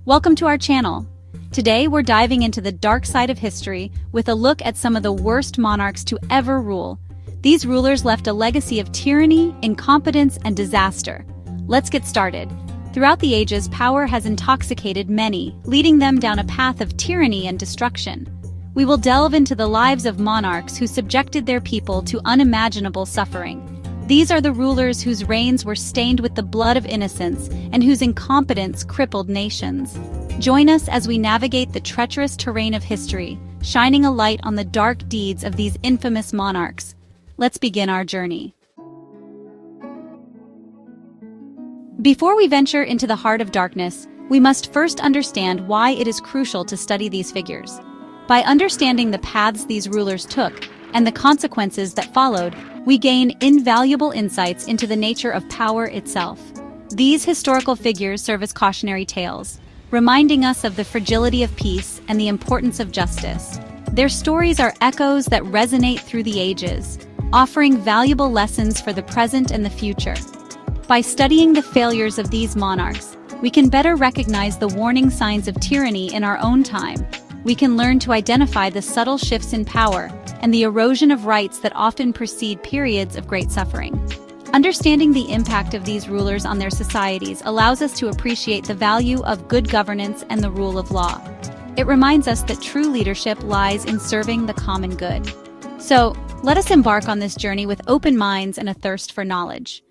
Welcome to our channel. Today we're diving into the dark side of history with a look at some of the worst monarchs to ever rule. These rulers left a legacy of tyranny, incompetence, and disaster. Let's get started. Throughout the ages, power has intoxicated many, leading them down a path of tyranny and destruction. We will delve into the lives of monarchs who subjected their people to unimaginable suffering. These are the rulers whose reigns were stained with the blood of innocents and whose incompetence crippled nations. Join us as we navigate the treacherous terrain of history, shining a light on the dark deeds of these infamous monarchs. Let's begin our journey. Before we venture into the heart of darkness, we must first understand why it is crucial to study these figures. By understanding the paths these rulers took and the consequences that followed, we gain invaluable insights into the nature of power itself. These historical figures serve as cautionary tales, reminding us of the fragility of peace and the importance of justice. Their stories are echoes that resonate through the ages, offering valuable lessons for the present and the future. By studying the failures of these monarchs, we can better recognize the warning signs of tyranny in our own time. We can learn to identify the subtle shifts in power and the erosion of rights that often precede periods of great suffering. Understanding the impact of these rulers on their societies allows us to appreciate the value of good governance and the rule of law. It reminds us that true leadership lies in serving the common good. So, let us embark on this journey with open minds and a thirst for knowledge.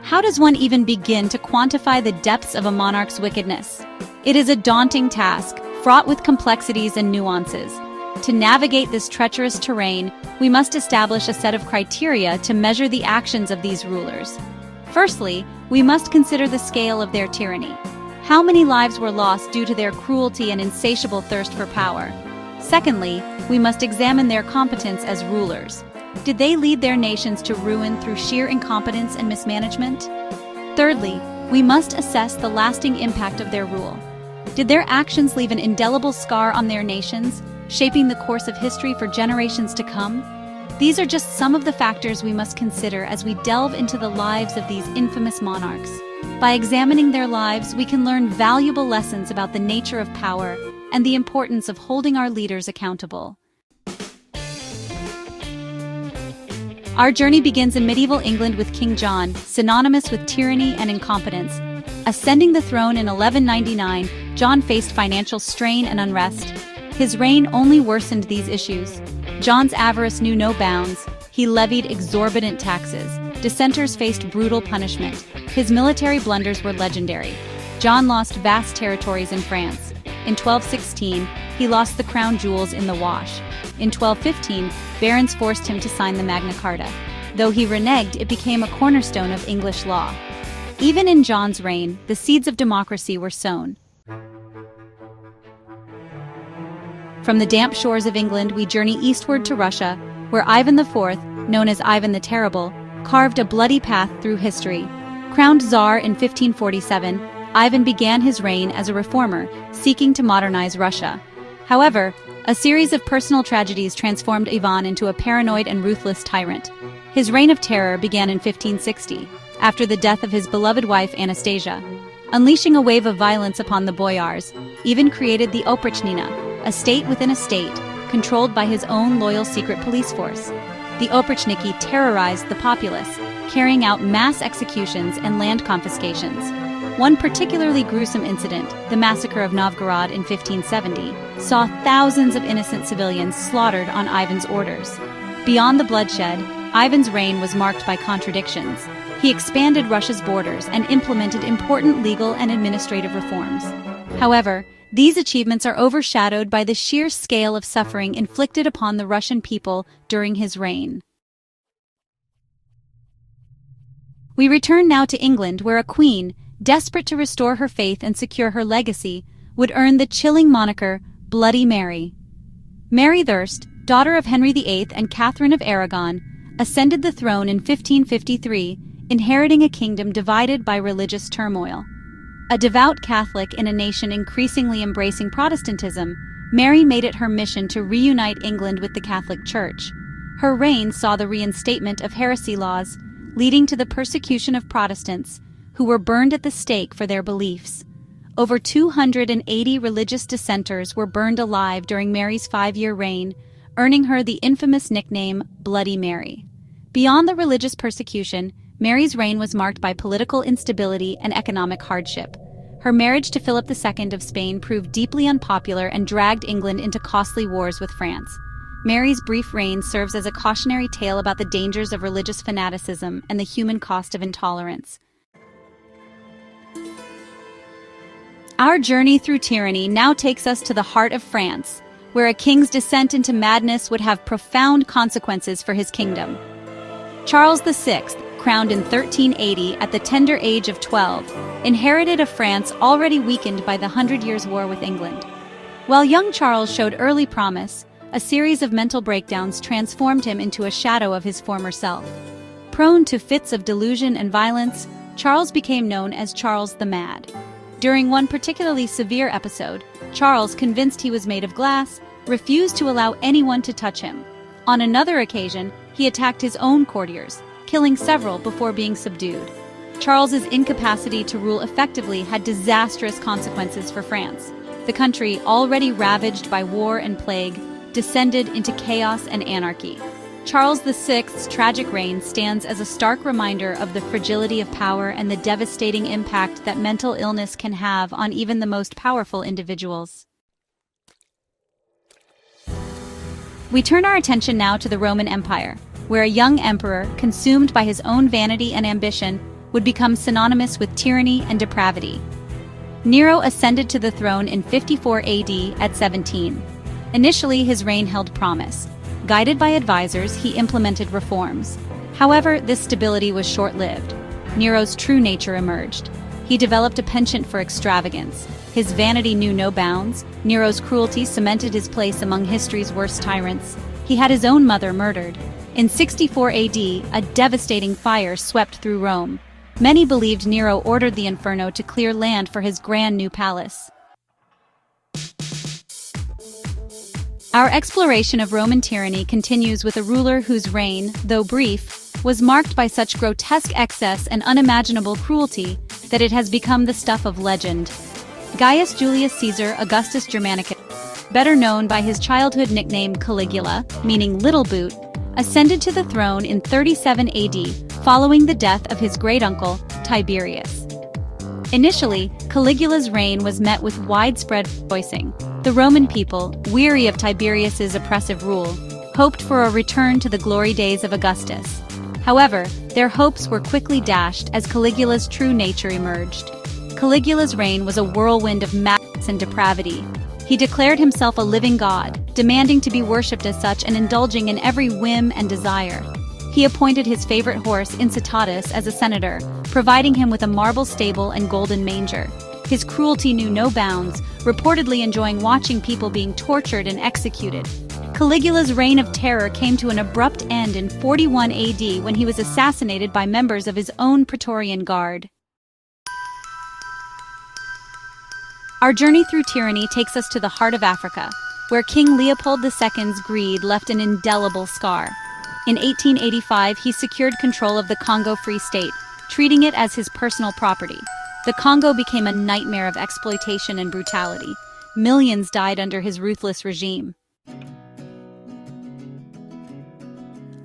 How does one even begin to quantify the depths of a monarch's wickedness? It is a daunting task, fraught with complexities and nuances. To navigate this treacherous terrain, we must establish a set of criteria to measure the actions of these rulers. Firstly, we must consider the scale of their tyranny. How many lives were lost due to their cruelty and insatiable thirst for power? Secondly, we must examine their competence as rulers. Did they lead their nations to ruin through sheer incompetence and mismanagement? Thirdly, we must assess the lasting impact of their rule. Did their actions leave an indelible scar on their nations, shaping the course of history for generations to come? These are just some of the factors we must consider as we delve into the lives of these infamous monarchs. By examining their lives, we can learn valuable lessons about the nature of power and the importance of holding our leaders accountable. Our journey begins in medieval England with King John, synonymous with tyranny and incompetence. Ascending the throne in 1199, John faced financial strain and unrest. His reign only worsened these issues. John's avarice knew no bounds. He levied exorbitant taxes. Dissenters faced brutal punishment. His military blunders were legendary. John lost vast territories in France. In 1216, he lost the crown jewels in the wash. In 1215, barons forced him to sign the Magna Carta. Though he reneged, it became a cornerstone of English law. Even in John's reign, the seeds of democracy were sown. From the damp shores of England, we journey eastward to Russia, where Ivan IV, known as Ivan the Terrible, carved a bloody path through history. Crowned Tsar in 1547, Ivan began his reign as a reformer, seeking to modernize Russia. However, a series of personal tragedies transformed Ivan into a paranoid and ruthless tyrant. His reign of terror began in 1560, after the death of his beloved wife Anastasia. Unleashing a wave of violence upon the boyars, Ivan created the Oprichnina, a state within a state, controlled by his own loyal secret police force. The Oprichniki terrorized the populace, carrying out mass executions and land confiscations. One particularly gruesome incident, the massacre of Novgorod in 1570, saw thousands of innocent civilians slaughtered on Ivan's orders. Beyond the bloodshed, Ivan's reign was marked by contradictions. He expanded Russia's borders and implemented important legal and administrative reforms. However, these achievements are overshadowed by the sheer scale of suffering inflicted upon the Russian people during his reign. We return now to England, where a queen, desperate to restore her faith and secure her legacy, would earn the chilling moniker Bloody Mary. Mary Thirst, daughter of Henry VIII and Catherine of Aragon, ascended the throne in 1553, inheriting a kingdom divided by religious turmoil. A devout Catholic in a nation increasingly embracing Protestantism, Mary made it her mission to reunite England with the Catholic Church. Her reign saw the reinstatement of heresy laws, leading to the persecution of Protestants, who were burned at the stake for their beliefs. Over 280 religious dissenters were burned alive during Mary's 5-year reign, earning her the infamous nickname Bloody Mary. Beyond the religious persecution, Mary's reign was marked by political instability and economic hardship. Her marriage to Philip II of Spain proved deeply unpopular and dragged England into costly wars with France. Mary's brief reign serves as a cautionary tale about the dangers of religious fanaticism and the human cost of intolerance. Our journey through tyranny now takes us to the heart of France, where a king's descent into madness would have profound consequences for his kingdom. Charles VI, crowned in 1380 at the tender age of 12, inherited a France already weakened by the 100 Years' War with England. While young Charles showed early promise, a series of mental breakdowns transformed him into a shadow of his former self. Prone to fits of delusion and violence, Charles became known as Charles the Mad. During one particularly severe episode, Charles, convinced he was made of glass, refused to allow anyone to touch him. On another occasion, he attacked his own courtiers, killing several before being subdued. Charles's incapacity to rule effectively had disastrous consequences for France. The country, already ravaged by war and plague, descended into chaos and anarchy. Charles VI's tragic reign stands as a stark reminder of the fragility of power and the devastating impact that mental illness can have on even the most powerful individuals. We turn our attention now to the Roman Empire, where a young emperor, consumed by his own vanity and ambition, would become synonymous with tyranny and depravity. Nero ascended to the throne in 54 AD at 17. Initially, his reign held promise. Guided by advisors, he implemented reforms. However, this stability was short-lived. Nero's true nature emerged. He developed a penchant for extravagance. His vanity knew no bounds. Nero's cruelty cemented his place among history's worst tyrants. He had his own mother murdered. In 64 AD, a devastating fire swept through Rome. Many believed Nero ordered the inferno to clear land for his grand new palace. Our exploration of Roman tyranny continues with a ruler whose reign, though brief, was marked by such grotesque excess and unimaginable cruelty that it has become the stuff of legend. Gaius Julius Caesar Augustus Germanicus, better known by his childhood nickname Caligula, meaning Little Boot, ascended to the throne in 37 AD following the death of his great-uncle, Tiberius. Initially, Caligula's reign was met with widespread rejoicing. The Roman people, weary of Tiberius's oppressive rule, hoped for a return to the glory days of Augustus. However, their hopes were quickly dashed as Caligula's true nature emerged. Caligula's reign was a whirlwind of madness and depravity. He declared himself a living god, demanding to be worshipped as such and indulging in every whim and desire. He appointed his favorite horse, Incitatus, as a senator, providing him with a marble stable and golden manger. His cruelty knew no bounds, reportedly enjoying watching people being tortured and executed. Caligula's reign of terror came to an abrupt end in 41 AD when he was assassinated by members of his own Praetorian Guard. Our journey through tyranny takes us to the heart of Africa, where King Leopold II's greed left an indelible scar. In 1885, he secured control of the Congo Free State, treating it as his personal property. The Congo became a nightmare of exploitation and brutality. Millions died under his ruthless regime.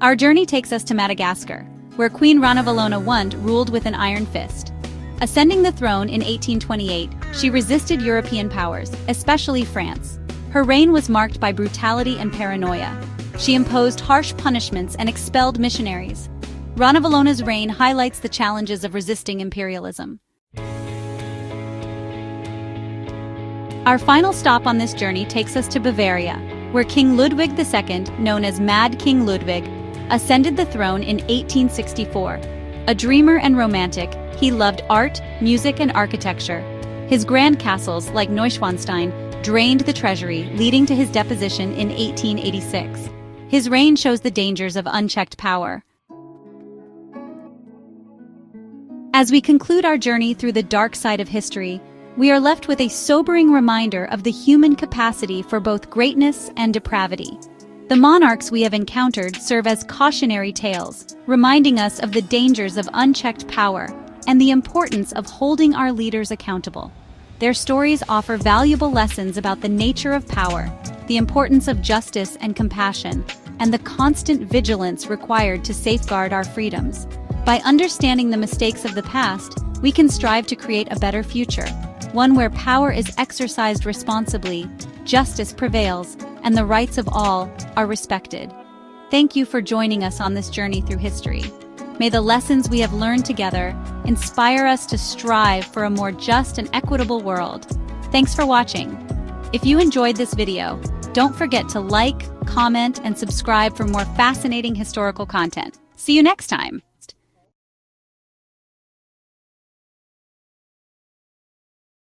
Our journey takes us to Madagascar, where Queen Ranavalona I ruled with an iron fist. Ascending the throne in 1828, she resisted European powers, especially France. Her reign was marked by brutality and paranoia. She imposed harsh punishments and expelled missionaries. Ranavalona's reign highlights the challenges of resisting imperialism. Our final stop on this journey takes us to Bavaria, where King Ludwig II, known as Mad King Ludwig, ascended the throne in 1864. A dreamer and romantic, he loved art, music, and architecture. His grand castles, like Neuschwanstein, drained the treasury, leading to his deposition in 1886. His reign shows the dangers of unchecked power. As we conclude our journey through the dark side of history, we are left with a sobering reminder of the human capacity for both greatness and depravity. The monarchs we have encountered serve as cautionary tales, reminding us of the dangers of unchecked power and the importance of holding our leaders accountable. Their stories offer valuable lessons about the nature of power, the importance of justice and compassion, and the constant vigilance required to safeguard our freedoms. By understanding the mistakes of the past, we can strive to create a better future, one where power is exercised responsibly, justice prevails, and the rights of all are respected. Thank you for joining us on this journey through history. May the lessons we have learned together inspire us to strive for a more just and equitable world. Thanks for watching. If you enjoyed this video, don't forget to like, comment, and subscribe for more fascinating historical content. See you next time.